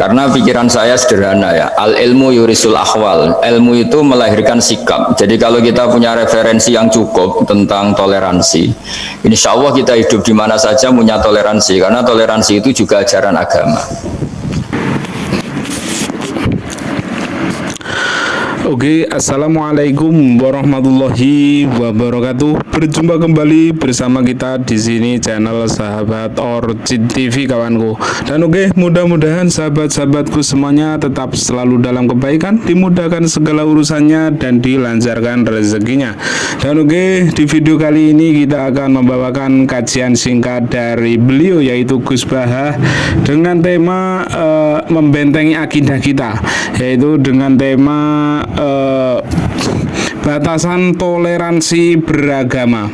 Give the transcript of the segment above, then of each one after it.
Karena pikiran saya sederhana ya, al ilmu yurisul ahwal, ilmu itu melahirkan sikap. Jadi kalau kita punya referensi yang cukup tentang toleransi, insya Allah kita hidup di mana saja punya toleransi, karena toleransi itu juga ajaran agama. Oke, assalamualaikum warahmatullahi wabarakatuh. Berjumpa kembali bersama kita di sini channel Sahabat Orchid TV kawanku. Dan oke, mudah-mudahan sahabat-sahabatku semuanya tetap selalu dalam kebaikan, dimudahkan segala urusannya dan dilancarkan rezekinya. Dan oke, di video kali ini kita akan membawakan kajian singkat dari beliau yaitu Gus Baha dengan tema membentengi akidah kita, yaitu dengan tema batasan toleransi beragama.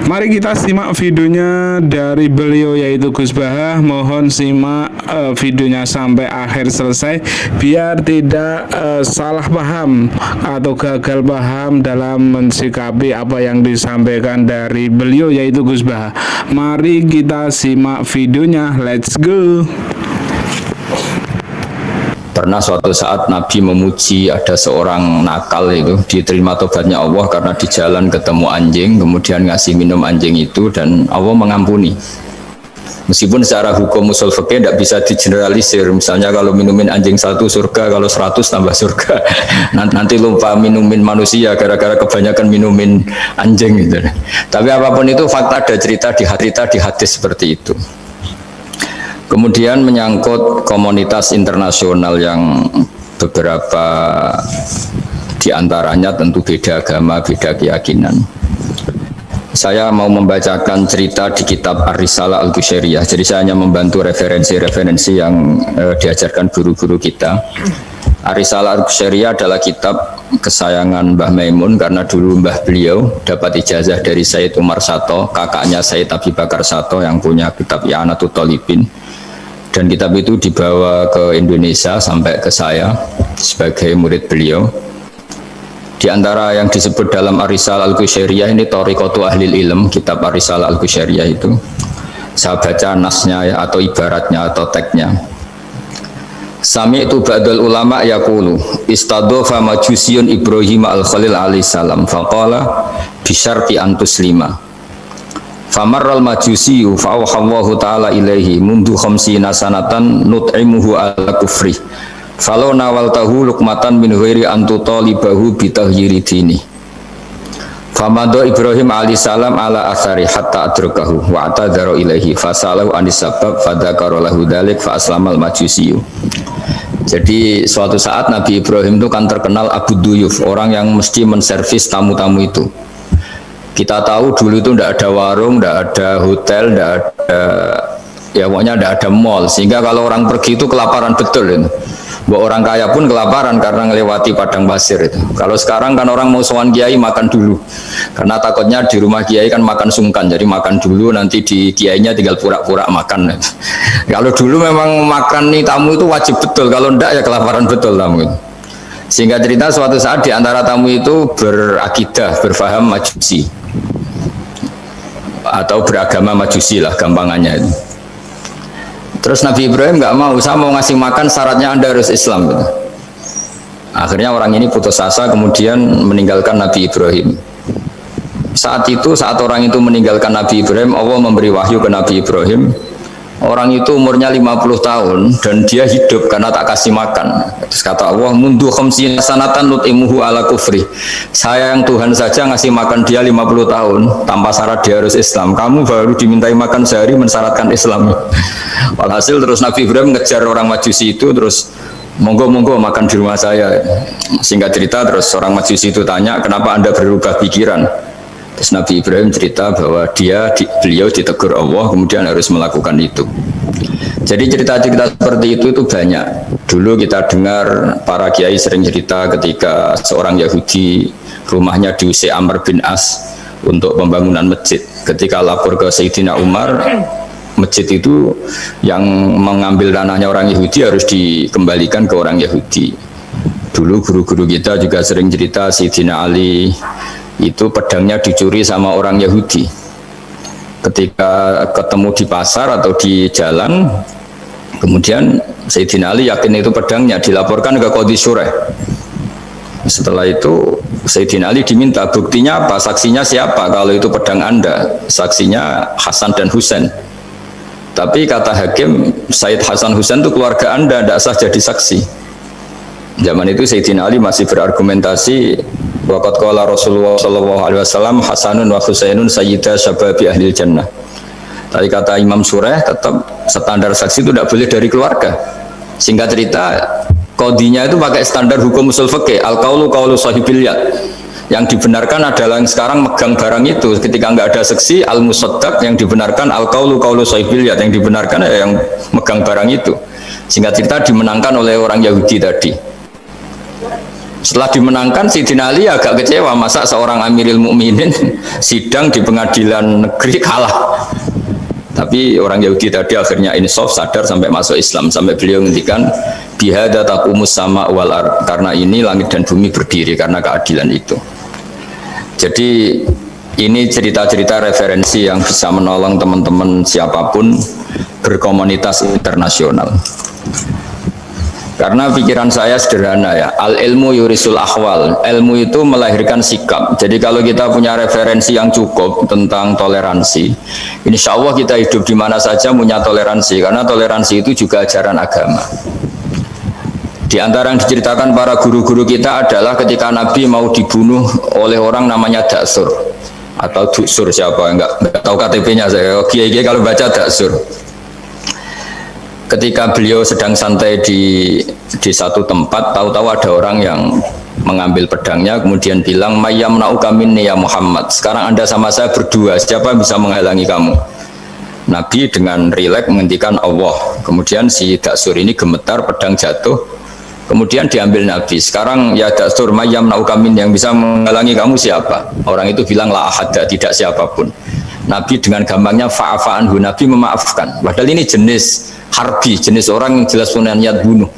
Mari kita simak videonya dari beliau yaitu Gus Baha. Mohon simak videonya sampai akhir selesai biar tidak salah paham atau gagal paham dalam mensikapi apa yang disampaikan dari beliau yaitu Gus Baha. Mari kita simak videonya. Let's go. Pernah suatu saat Nabi memuji ada seorang nakal itu diterima tobatnya Allah karena di jalan ketemu anjing, kemudian ngasih minum anjing itu dan Allah mengampuni. Meskipun secara hukum usul fikih tidak bisa digeneralisir, misalnya kalau minumin anjing 1 surga, kalau 100 tambah surga. Nanti lupa minumin manusia gara-gara kebanyakan minumin anjing gitu. Tapi apapun itu fakta, ada cerita di hadis seperti itu. Kemudian menyangkut komunitas internasional yang beberapa diantaranya tentu beda agama, beda keyakinan. Saya mau membacakan cerita di kitab Ar-Risalah Al-Qushairiyah. Jadi saya hanya membantu referensi-referensi yang diajarkan guru-guru kita. Ar-Risalah Al-Qushairiyah adalah kitab kesayangan Mbah Maimun karena dulu mbah beliau dapat ijazah dari Sayyid Umar Sato, kakaknya Sayyid Abi Bakar Sato yang punya kitab I'anatul Thalibin. Dan kitab itu dibawa ke Indonesia sampai ke saya sebagai murid beliau. Di antara yang disebut dalam Ar-Risalah Al-Qushairiyah ini Thariqatu Ahlil Ilm, kitab Ar-Risalah Al-Qushairiyah itu. Saya baca nasnya ya, atau ibaratnya atau teksnya. Sami'tu ba'dal ulama yaqulu istadhafa majusiyun Ibrahim al-Khalil alaihi salam faqala bisyarti antuslima. Famarral majusiyu fa'awhallahu ta'ala ilaihi mundu khamsina sanatan nut'imuhu ala kufri falau nawaltahu lukmatan min ghairi antu talibahu bitahyiri dini. Famado Ibrahim alaihissalam ala athari hatta adrukahu wa atadharu ilaihi fasalahu anisabab fadhakara lahu dhalik fa aslamal majusiyu. Jadi suatu saat Nabi Ibrahim itu kan terkenal Abu Duyuf, orang yang mesti menservis tamu-tamu itu. Kita tahu dulu itu tidak ada warung, tidak ada hotel, tidak ada, ya pokoknya tidak ada mall. Sehingga kalau orang pergi itu kelaparan betul itu. Bahwa orang kaya pun kelaparan karena melewati padang pasir itu. Kalau sekarang kan orang mau sowan kiai makan dulu. Karena takutnya di rumah kiai kan makan sungkan. Jadi makan dulu nanti di kiainya tinggal pura-pura makan. Kalau dulu memang makan nih tamu itu wajib betul. Kalau tidak ya kelaparan betul tamu itu. Sehingga cerita suatu saat di antara tamu itu berakidah, berfaham majusi atau beragama majusi lah gampangannya itu. Terus Nabi Ibrahim nggak mau, saya mau ngasih makan syaratnya Anda harus Islam gitu. Akhirnya orang ini putus asa kemudian meninggalkan Nabi Ibrahim. Saat itu, saat orang itu meninggalkan Nabi Ibrahim, Allah memberi wahyu ke Nabi Ibrahim. Orang itu umurnya 50 tahun dan dia hidup karena tak kasih makan. Terus kata Allah, mundu khamsina sanatan nut'imuhu ala kufri. Saya yang Tuhan saja ngasih makan dia 50 tahun tanpa syarat dia harus Islam. Kamu baru dimintai makan sehari mensyaratkan Islam. Walhasil terus Nabi Ibrahim ngejar orang Majusi itu, terus monggo-monggo makan di rumah saya. Singkat cerita terus orang Majusi itu tanya, kenapa Anda berubah pikiran? Terus Nabi Ibrahim cerita bahwa beliau ditegur Allah kemudian harus melakukan itu. Jadi cerita-cerita seperti itu banyak. Dulu kita dengar para kiai sering cerita ketika seorang Yahudi rumahnya diusir Amr bin As untuk pembangunan masjid. Ketika lapor ke Sayyidina Umar, masjid itu yang mengambil tanahnya orang Yahudi harus dikembalikan ke orang Yahudi. Dulu guru-guru kita juga sering cerita Sayyidina Ali itu pedangnya dicuri sama orang Yahudi. Ketika ketemu di pasar atau di jalan, kemudian Sayyidina Ali yakin itu pedangnya, dilaporkan ke Qadhi Syureh. Setelah itu Sayyidina Ali diminta buktinya apa, saksinya siapa kalau itu pedang Anda. Saksinya Hasan dan Husain. Tapi kata hakim, Said Hasan Husain itu keluarga Anda, tidak sah jadi saksi. Zaman itu Sayyidina Ali masih berargumentasi, waqad qala Rasulullah sallallahu alaihi wasallam Hasanun wa Husainun sayyida syababi ahli jannah. Tapi kata Imam Sureh, tetap standar saksi itu tidak boleh dari keluarga. Singkat cerita, qadhinya itu pakai standar hukum usul fikih, al-qaulu qaulu sahibil yad. Yang dibenarkan adalah yang sekarang megang barang itu, ketika nggak ada saksi, al-musaddaq, yang dibenarkan al-qaulu qaulu sahibil yad, yang dibenarkan yang megang barang itu. Singkat cerita dimenangkan oleh orang Yahudi tadi. Setelah dimenangkan, Sayyidina Ali agak kecewa, masa seorang Amirul Mukminin sidang di pengadilan negeri kalah. Tapi orang Yahudi tadi akhirnya insaf, sadar sampai masuk Islam, sampai beliau ngendikan bihada taqumus sama wal ard, karena ini langit dan bumi berdiri karena keadilan itu. Jadi ini cerita-cerita referensi yang bisa menolong teman-teman siapapun berkomunitas internasional. Karena pikiran saya sederhana ya, al ilmu yurisul ahwal, ilmu itu melahirkan sikap. Jadi kalau kita punya referensi yang cukup tentang toleransi, insya Allah kita hidup di mana saja punya toleransi, karena toleransi itu juga ajaran agama. Di antara yang diceritakan para guru-guru kita adalah ketika Nabi mau dibunuh oleh orang namanya Daksur atau Duksur, siapa enggak tahu KTP-nya saya. Kiai kalau baca Daksur. Ketika beliau sedang santai di satu tempat, tahu-tahu ada orang yang mengambil pedangnya, kemudian bilang, "Mayyamna'uka minni ya Muhammad." Sekarang Anda sama saya berdua, siapa yang bisa menghalangi kamu? Nabi dengan rileks menghentikan Allah. Kemudian si Daksur ini gemetar, pedang jatuh. Kemudian diambil Nabi. Sekarang ya Daksur, mayyamna'uka minni, yang bisa menghalangi kamu siapa? Orang itu bilang, la ahada, tidak siapapun. Nabi dengan gampangnya fa'afa anhu, Nabi memaafkan. Padahal ini jenis harbi, jenis orang yang jelas punya niat bunuh.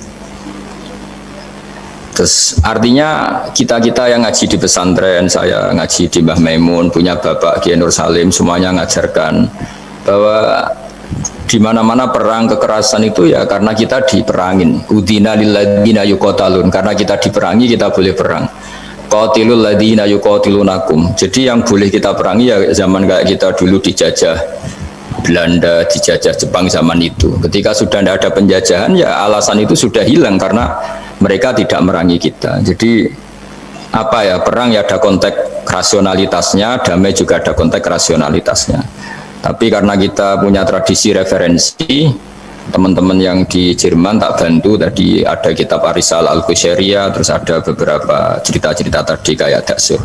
Terus artinya kita-kita yang ngaji di pesantren, saya ngaji di Mbah Maimun, punya Bapak Kiai Nur Salim, semuanya ngajarkan bahwa di mana-mana perang kekerasan itu ya karena kita diperangin. Udina lilladzina yuqatalun, karena kita diperangi kita boleh perang. Qatilul ladzina yuqatilunakum. Jadi yang boleh kita perangi ya zaman kayak kita dulu dijajah Belanda, dijajah Jepang zaman itu. Ketika sudah tidak ada penjajahan ya alasan itu sudah hilang karena mereka tidak merangi kita. Jadi apa ya, perang ya ada konteks rasionalitasnya, damai juga ada konteks rasionalitasnya. Tapi karena kita punya tradisi referensi, teman-teman yang di Jerman tak bantu, tadi ada kitab Arisal Al-Qusyairiyah, terus ada beberapa cerita-cerita tadi kayak Daksur.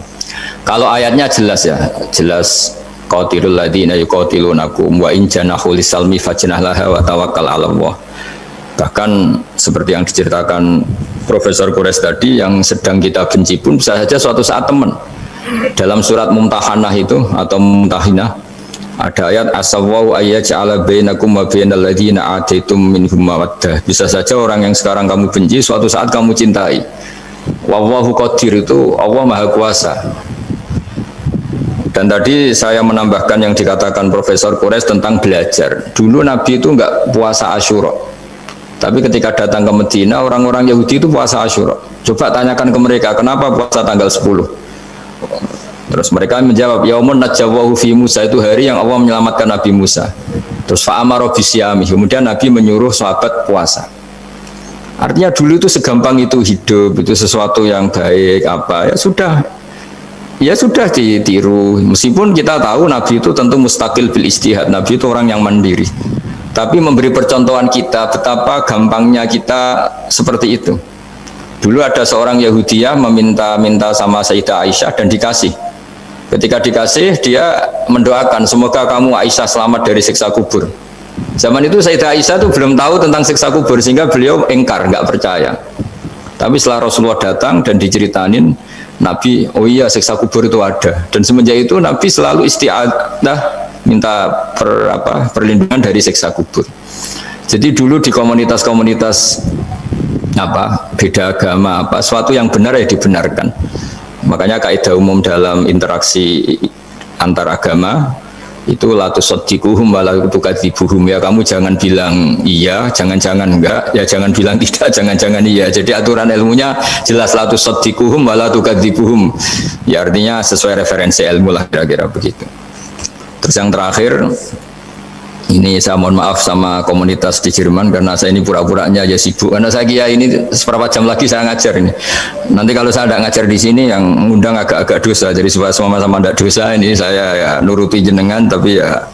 Kalau ayatnya jelas ya, jelas qatilul ladzina yuqatilunakum wa in janahu lisalmi fajnah laha wa tawakkal 'ala Allah. Bahkan seperti yang diceritakan Profesor Quraisy tadi, yang sedang kita benci pun bisa saja suatu saat teman. Dalam surat Mumtahanah itu atau Mumtahinah ada ayat asawwau ayyaj'ala bainakum wa bainal ladzina ataitum minhum mawaddah. Bisa saja orang yang sekarang kamu benci suatu saat kamu cintai. Wallahu qadir, itu Allah Maha Kuasa. Dan tadi saya menambahkan yang dikatakan Profesor Quraisy tentang belajar. Dulu Nabi itu enggak puasa Asyura. Tapi ketika datang ke Medina, orang-orang Yahudi itu puasa Asyura. Coba tanyakan ke mereka, kenapa puasa tanggal 10? Terus mereka menjawab, yaumun najjawahu fi Musa, itu hari yang Allah menyelamatkan Nabi Musa. Terus fa'amara bisyami, kemudian Nabi menyuruh sahabat puasa. Artinya dulu itu segampang itu hidup, itu sesuatu yang baik apa ya sudah ditiru. Meskipun kita tahu Nabi itu tentu mustaqil bil istihad, Nabi itu orang yang mandiri. Tapi memberi percontohan kita betapa gampangnya kita seperti itu. Dulu ada seorang Yahudiyah meminta sama Sayyidah Aisyah dan dikasih. Ketika dikasih, dia mendoakan semoga kamu Aisyah selamat dari siksa kubur. Zaman itu Sayyidah Aisyah itu belum tahu tentang siksa kubur, sehingga beliau engkar, nggak percaya. Tapi setelah Rasulullah datang dan diceritanin Nabi, oh iya siksa kubur itu ada. Dan semenjak itu Nabi selalu isti'adah, minta perlindungan dari siksa kubur. Jadi dulu di komunitas-komunitas beda agama suatu yang benar ya dibenarkan. Makanya kaidah umum dalam interaksi antar agama, Itu la tusaddiquhum wa la tukadzibuhum, ya kamu jangan bilang iya, jangan-jangan enggak, ya jangan bilang tidak, jangan-jangan iya. Jadi aturan ilmunya jelas, la tusaddiquhum wa la tukadzibuhum. Ya artinya sesuai referensi ilmu lah, kira-kira begitu. Terus yang terakhir, ini saya mohon maaf sama komunitas di Jerman karena saya ini pura-puranya aja sibuk. Karena saya kira ini seberapa jam lagi saya ngajar ini. Nanti kalau saya tidak ngajar di sini yang ngundang agak-agak dosa. Jadi supaya sama-sama tidak dosa, ini saya ya nuruti jenengan, tapi ya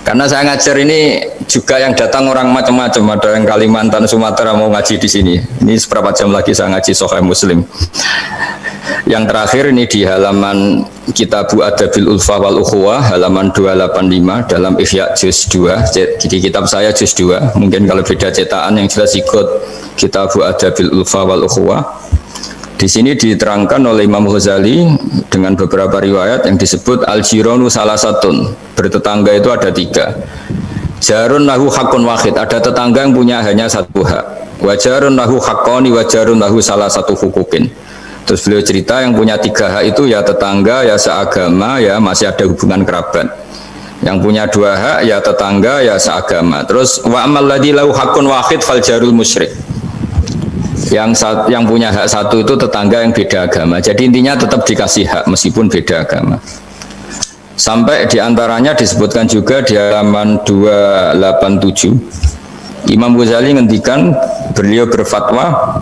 karena saya ngajar ini juga yang datang orang macam-macam. Ada yang Kalimantan, Sumatera mau ngaji di sini. Ini seberapa jam lagi saya ngaji Sahih Muslim. Yang terakhir ini di halaman Kitabu Adabil Ulfa wal Ukhuwah halaman 285 dalam Ihya juz 2. Jadi kitab saya juz 2. Mungkin kalau beda cetakan yang jelas ikut Kitabu Adabil Ulfa wal Ukhuwah. Di sini diterangkan oleh Imam Ghazali dengan beberapa riwayat yang disebut al-jiranu salasatun. Bertetangga itu ada 3. Jarun lahu hakun wahid, ada tetangga yang punya hanya satu hak. Wajarun lahu haqqani wajarun lahu salah satu hukukin. Terus beliau cerita yang punya 3 hak itu ya tetangga, ya seagama, ya masih ada hubungan kerabat. Yang punya 2 hak ya tetangga, ya seagama. Terus wa amal ladzi lahu haqqun wahid fal jarul musyrik. Yang punya hak satu itu tetangga yang beda agama. Jadi intinya tetap dikasih hak meskipun beda agama. Sampai diantaranya disebutkan juga di halaman 287. Imam Ghazali ngendikan, beliau berfatwa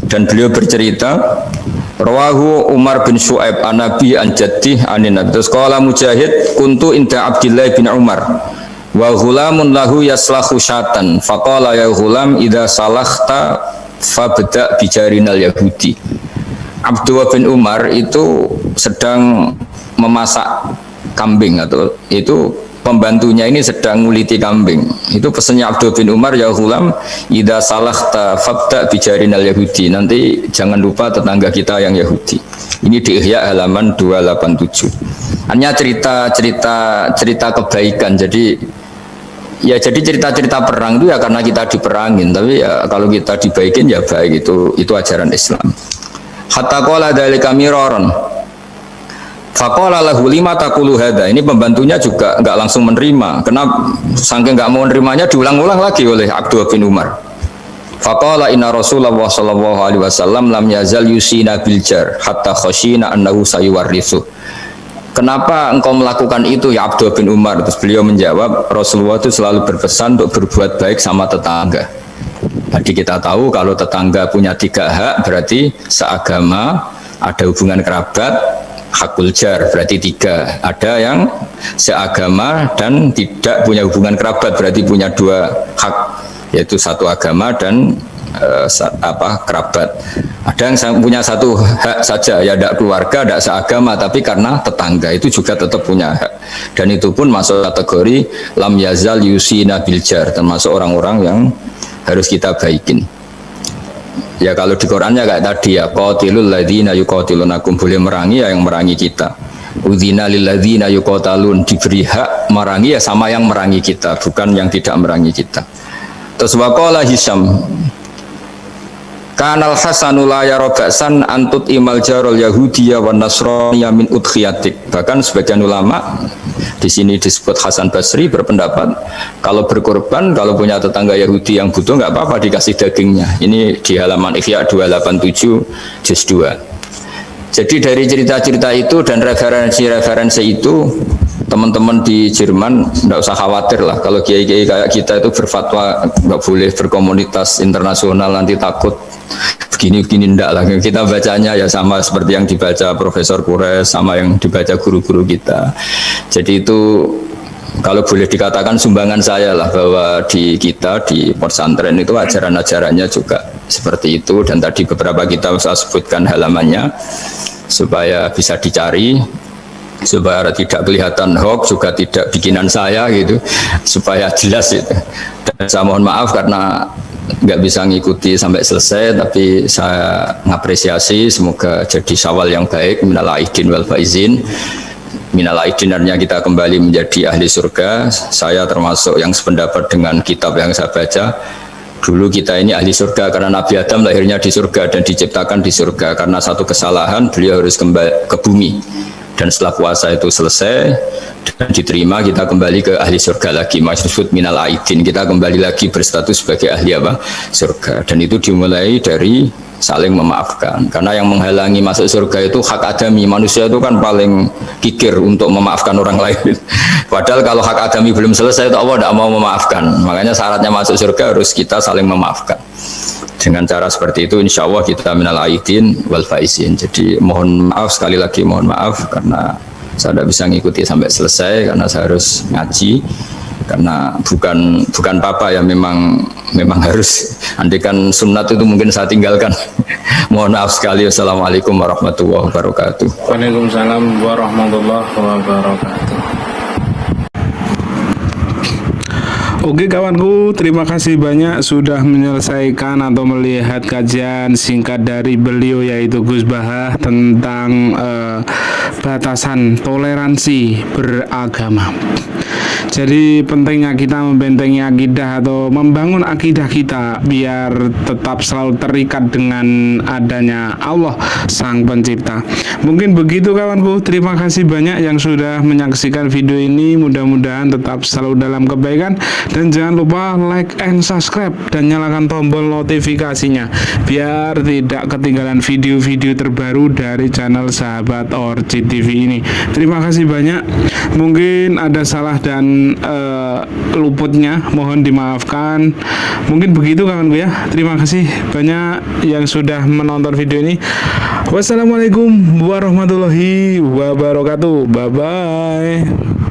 dan beliau bercerita, rawahu Umar bin Shu'aib an Nabi an Jaddih anin Nabi. Terus qala Mujahid kuntu inda Abdullah bin Umar wa ghulamun lahu yaslahu syatan faqala ya ghulam idza salakhta fabda bijarinal yahudi. Abdullah bin Umar itu sedang memasak kambing, atau itu pembantunya ini sedang nguliti kambing. Itu pesannya Abdul bin Umar, ya ghulam idza salakhta fabda bijarinal yahudi, nanti jangan lupa tetangga kita yang Yahudi. Ini di Ihya halaman 287. Hanya cerita kebaikan. Jadi cerita-cerita perang itu ya karena kita diperangin, tapi ya kalau kita dibaikin ya baik, itu ajaran Islam. Hatta qala dzalika miraran faqala lahu lima taqulu hadza. Ini pembantunya juga enggak langsung menerima. Kenapa? Saking enggak mau menerimanya diulang-ulang lagi oleh Abdullah bin Umar. Faqala inna Rasulullah sallallahu alaihi wasallam lam yazal yusina bil jar hatta khashina annahu sayuwarrithu. Kenapa engkau melakukan itu ya Abdullah bin Umar? Terus beliau menjawab, Rasulullah itu selalu berpesan untuk berbuat baik sama tetangga. Jadi kita tahu kalau tetangga punya 3 hak berarti seagama, ada hubungan kerabat, hakul jar berarti 3. Ada yang seagama dan tidak punya hubungan kerabat berarti punya 2 hak, yaitu satu agama dan kerabat. Ada yang punya 1 hak saja, ya tidak keluarga, tidak seagama, tapi karena tetangga itu juga tetap punya hak. Dan itu pun masuk kategori lam yazal yusina bil jar, termasuk orang-orang yang harus kita baikin. Ya kalau di Qurannya kayak tadi ya, qatilul ladzina yuqatilunakum, boleh merangi ya yang merangi kita. Udzina lil ladzina yuqatalun, diberi hak merangi ya sama yang merangi kita, bukan yang tidak merangi kita. Terus waqala Hisham kanal Hasanul la yara ba'san antut imal jarul yahudiyya wan nasraniyya min udkhiyatik. Bahkan sebagian ulama di sini disebut Hasan Basri berpendapat kalau berkorban, kalau punya tetangga Yahudi yang butuh nggak apa-apa dikasih dagingnya. Ini di halaman Ihya 287 juz 2. Jadi dari cerita-cerita itu dan referensi-referensi itu, teman-teman di Jerman tidak usah khawatir lah kalau kiai-kiai kayak kita itu berfatwa nggak boleh berkomunitas internasional nanti takut begini-begini, ndak lah. Kita bacanya ya sama seperti yang dibaca Profesor Kures, sama yang dibaca guru-guru kita. Jadi itu kalau boleh dikatakan sumbangan saya lah, bahwa di kita di pesantren itu ajaran-ajarannya juga seperti itu. Dan tadi beberapa kita saya sebutkan halamannya supaya bisa dicari, supaya tidak kelihatan hoax, juga tidak bikinan saya gitu, supaya jelas itu. Dan saya mohon maaf karena nggak bisa ngikuti sampai selesai, tapi saya ngapresiasi, semoga jadi syawal yang baik. Minal aidin wal faizin. Minal aidin artinya kita kembali menjadi ahli surga. Saya termasuk yang sependapat dengan kitab yang saya baca. Dulu kita ini ahli surga karena Nabi Adam lahirnya di surga dan diciptakan di surga. Karena satu kesalahan beliau harus kembali ke bumi. dan setelah puasa itu selesai dan diterima, kita kembali ke ahli surga lagi, maksud minal aidin, kita kembali lagi berstatus sebagai ahli apa? Surga. Dan itu dimulai dari saling memaafkan, karena yang menghalangi masuk surga itu hak adami. Manusia itu kan paling kikir untuk memaafkan orang lain. Padahal kalau hak adami belum selesai itu Allah tidak mau memaafkan. Makanya syaratnya masuk surga harus kita saling memaafkan. Dengan cara seperti itu insya Allah kita minal aidin wal faizin. Jadi mohon maaf, sekali lagi mohon maaf karena saya tidak bisa ngikuti sampai selesai karena saya harus ngaji, karena bukan papa ya, memang harus, andikan sunat itu mungkin saya tinggalkan. Mohon maaf sekali. Wassalamualaikum warahmatullahi wabarakatuh. Waalaikumsalam warahmatullahi wabarakatuh. Oke kawanku, terima kasih banyak sudah menyelesaikan atau melihat kajian singkat dari beliau, yaitu Gus Bahah, tentang batasan toleransi beragama. Jadi pentingnya kita membentengi akidah atau membangun akidah kita biar tetap selalu terikat dengan adanya Allah Sang Pencipta. Mungkin begitu kawanku, terima kasih banyak yang sudah menyaksikan video ini. Mudah-mudahan tetap selalu dalam kebaikan, dan jangan lupa like and subscribe dan nyalakan tombol notifikasinya biar tidak ketinggalan video-video terbaru dari channel Sahabat Orchid TV ini. Terima kasih banyak. Mungkin ada salah dan luputnya, mohon dimaafkan. Mungkin begitu kawanku ya. Terima kasih banyak yang sudah menonton video ini. Wassalamualaikum warahmatullahi wabarakatuh. Bye bye.